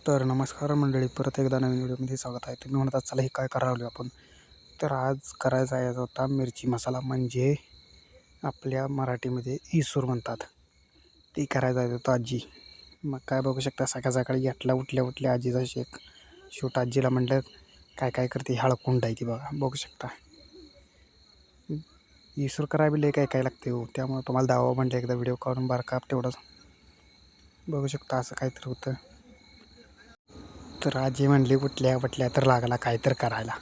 तर नमस्कार मंडळी, परत एकदा नवीन व्हिडिओमध्ये स्वागत आहे. तुम्ही म्हणतात चला हे काय करायला लागलो आपण. तर आज करायचा याचा होता मिरची मसाला, म्हणजे आपल्या मराठीमध्ये इसूर म्हणतात. ते करायचा आहे होता आजी. मग काय बघू शकता, सकाळ सकाळी उठल्या आजीचा शेक. शेवट आजीला म्हटलं काय काय करते, हळकुंड आहे ती बघा, बघू शकता. इसूर करायला लय काय काय लागते हो, त्यामुळे तुम्हाला दावा म्हटलं एकदा व्हिडिओ काढून बारका तेवढंच बघू शकता. असं काहीतरी होतं. तर आजी म्हणली उठल्या तर लागला काय तर करायला.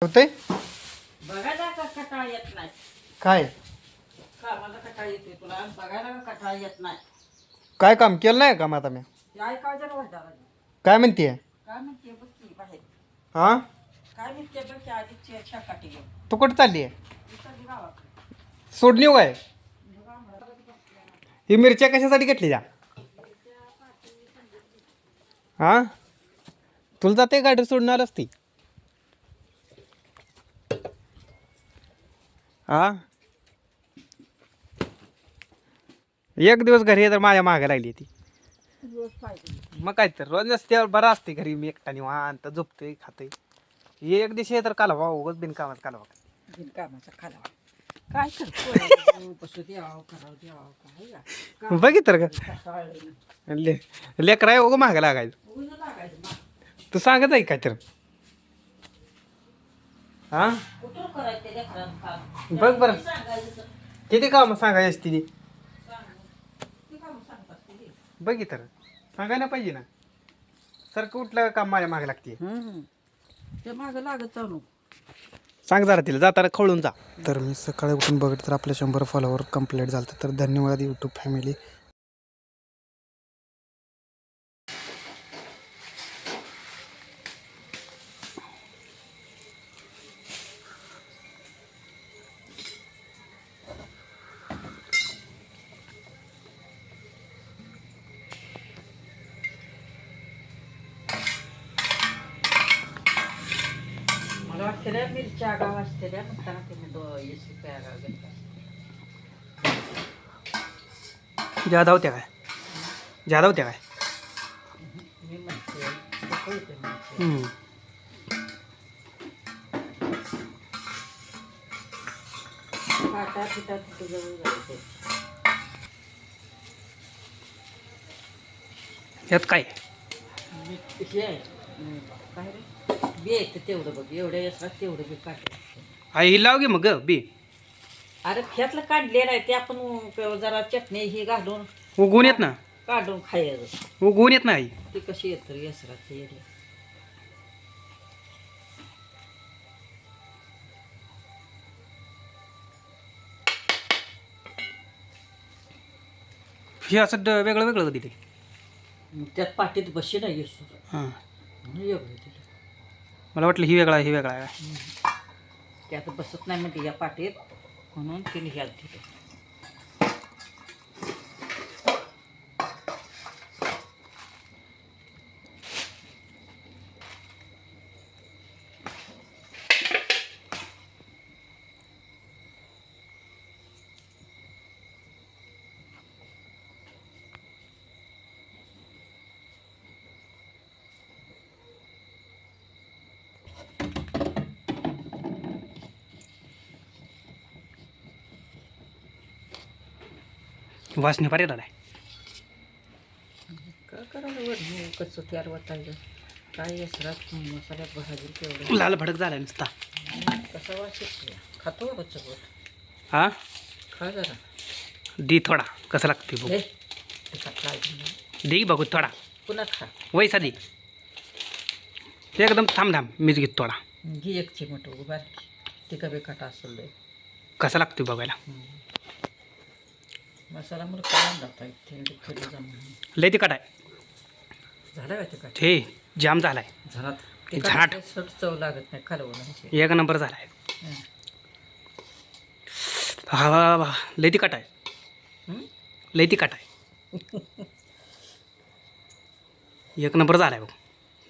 होतंय बघायला का कटाळ येत नाही. काय कामाला कटाळ येते तुला, बघायला का कटाळ येत नाही. काय काम केलं नाही का मग आता मी? ऐकायचं वाटायला काय म्हणते? काय म्हणते बघ की बाहेर, हा, काय म्हणते बघ की आधी छकाटी घेऊन तू कुठं चालली आहे? इकडे गावाकडे. सोडणी हो काय? ही मिरच्या कशासाठी घेतली त्या? हा, तुला जाते गाडी सोडणार असती. हा, एक दिवस घरी आहे तर माझ्या मागे राहिली ती. रोज पाहिजे मग काय तर रोज नसते, बरं असते घरी मी एकटा निवांत झोपतोय खातोय. एक दिवशी आहे तर कालवा उगच बिनकामात कालवा. बिनकामाचा खालावा. काय करतो बसू द्यावं करावं द्यावं काय बघितलं का? कटाळ लेकरा उगं मागं लागायचं. ऊन लागायचं ना. तू सांगत आहे काय तर? हा, कुठं करायचं ते लेकरांचं काम? बघ बरं सांगायचं किती काम सांगायची असती ती. ते काम सांगतात ते. बघी तर सांगायला पाहिजे ना. सारखं उठलं काम माझ्या मागे लागते. ते मागं लागत जाऊ नको. सांग जरा तिला जाताना खवळून जा. तर मी सकाळी उठून बघितलं तर आपले 100 फॉलोवर कंप्लीट झालं. तर धन्यवाद यूट्यूब फॅमिली. मला वाटतं रे मिरच्या गाव असते रे, म्हणताना तुम्ही 20 रुपये गाव घेतला. ज्यादा होत्या काय? ज्यादा होत्या काय? मी म्हणते कळते म्हणते. काटा पिटा तिथं जवळ जायचं. यात काय? हे काय रे बी आहे तर तेवढं बघ, एवढ्या असतात तेवढं बी काढलं. आई लाव गे मग बी. अरे ह्यातलं काढलेलं आहे ते आपण जरा चटणी ही घालून उगवून येत ना, काढून खायचं. उगवून येत नाही. ती कशी येत रे यसरात येडे. हे असं वेगळं वेगळं दिले. त्यात पाटीत बशी नाही येसू हां, म्हणून एवढं दिलं. मला वाटलं ही वेगळा ही वेगळा आहे. ते आता बसत नाही म्हणजे या पाटीत, म्हणून तिने ह्यात दिलं. वासने पारे झालाय. काय करायला वरणी कसं तयार वाटायचं काय यसरात मसाल्यात भाजी तेवढं लाल भडक झालाय नुसता. कसा वास येतो खातो बाबा चगोट हा खा जरा दी थोडा कसं लागते बघ. हे तिखट लागली दे बघू थोडा पुन्हा खा वैसा दे. ते एकदम थांब थांब मीच घेतो थोडा. घी एक चिमट बारकी तिखा बेकाटा असेल लय. कसा लागतो बघायला. मसाला मला काय जाता येते थोडी जमा लय तिखट आहे. झाला का तिखट हे जाम झालाय. झाला झाट. चव लागत नाही खालवून एक नंबर झालाय. हा वा वा लय तिखट आहे. लय तिखट आहे. एक नंबर झालाय बघ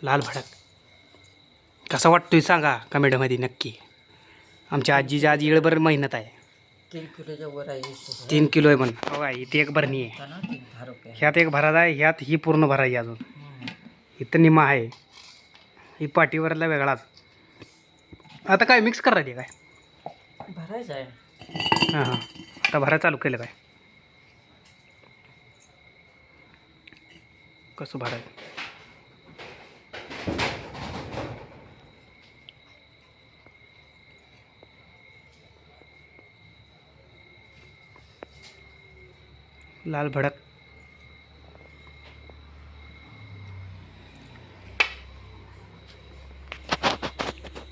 लाल भडक. कसा वाटतोय सांगा कमेंटमध्ये नक्की. आमच्या आजीच्या आज येळभर मेहनत आहे. 3 किलोच्या वर आहे 3 किलो आहे पण हो आहे. इथे एक भरणी आहे. 10 रुपये ह्यात एक भरात आहे. ह्यात ही पूर्ण भराई अजून. इथं निम्मा आहे. ही पाठीवरला वेगळाच. आता काय मिक्स करायची काय. भरायचं आहे हां हां आता भरायला चालू केलं काय. कसं भरायचं. लाल भडक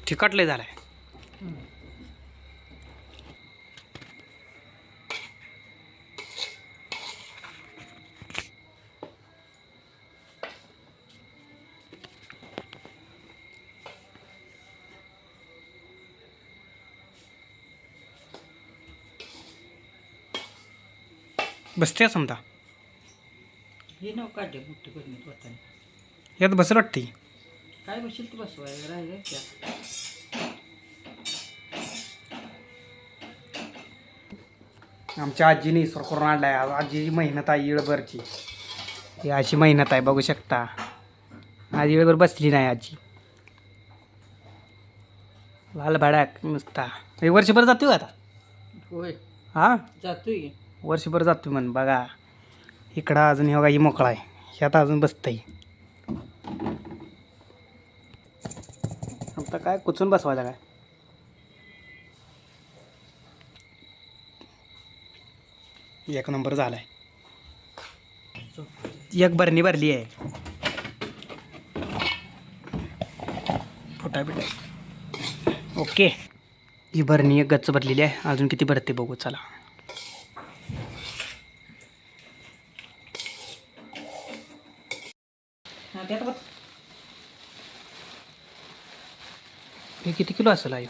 तिखटले झालाय. बसते समजा हे नाव काढले मोठी गरमीत होताना यात बसल वाटते. काय बसेल तू बसवाय राहिले त्या आमच्या आजीने इसर करून आणलाय. आजीची मेहनत आहे येळभरची. ही अशी मेहनत आहे बघू शकता. आज येळभर बसली नाही आजी. लाल भडक नुसता. हे वर्षभर जातो आता. होय हां जातोय वर्षभर जातो म्हण बघा. इकडं अजून हे बघा ही मोकळा आहे. ह्यात अजून बसतंय. आता काय कुचून बसवायला काय. एक नंबर झालाय. एक बरणी भरली आहे. फुटा बिटा ओके. ही बरणी एक गच्च भरलेली आहे. अजून किती भरते बघू चला. हे किती किलो असेल आई.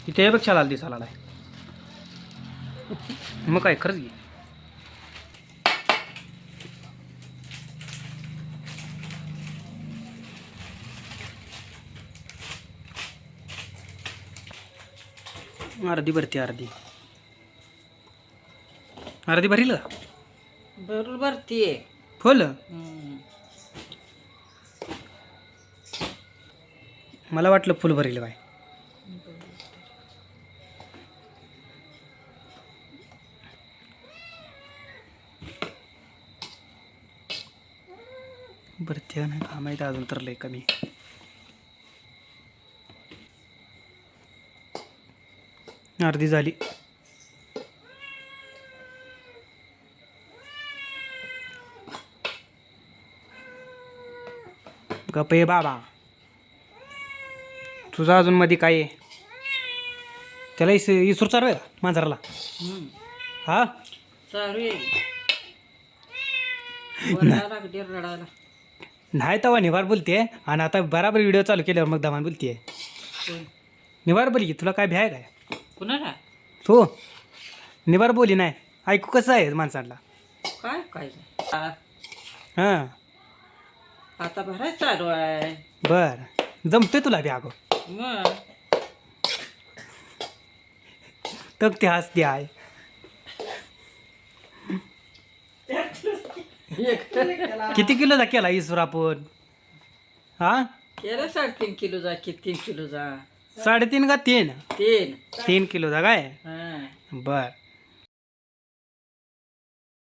इथे पेक्षा लाल दिसायला लागलाय. मग काय खरंच घे. अर्धी भरती अर्धी अर्धी भरील बरोबर भरतीये फुल. मला वाटलं फुल भरील काय. भरती नाही का माहिती अजून तर लय कमी. अर्धी झाली. गप्पे बाबा तुझा अजून मध्ये काय आहे. त्याला इसूर चालू आहे का मांजराला. हा चालू आहे लागली रडायला. नाही तवा निवार बोलते आणि आता बराबर व्हिडिओ चालू केल्यावर मग दमान बोलते. निवार बोली की तुला काय भ्याय काय. कुणाला तू निवार बोली नाही ऐकू कसं आहे माणसाला. काय काय हां आता भरायचं चालू आहे. बर जमतोय तुला बी अगो. मग तर ते हसते आहे. किती किलोचा केला इसूर आपण? हा, केलं 3.5 किलोचा की 3 किलोचा 3.5 का 3? तीन 3 किलोचा काय? हा बर.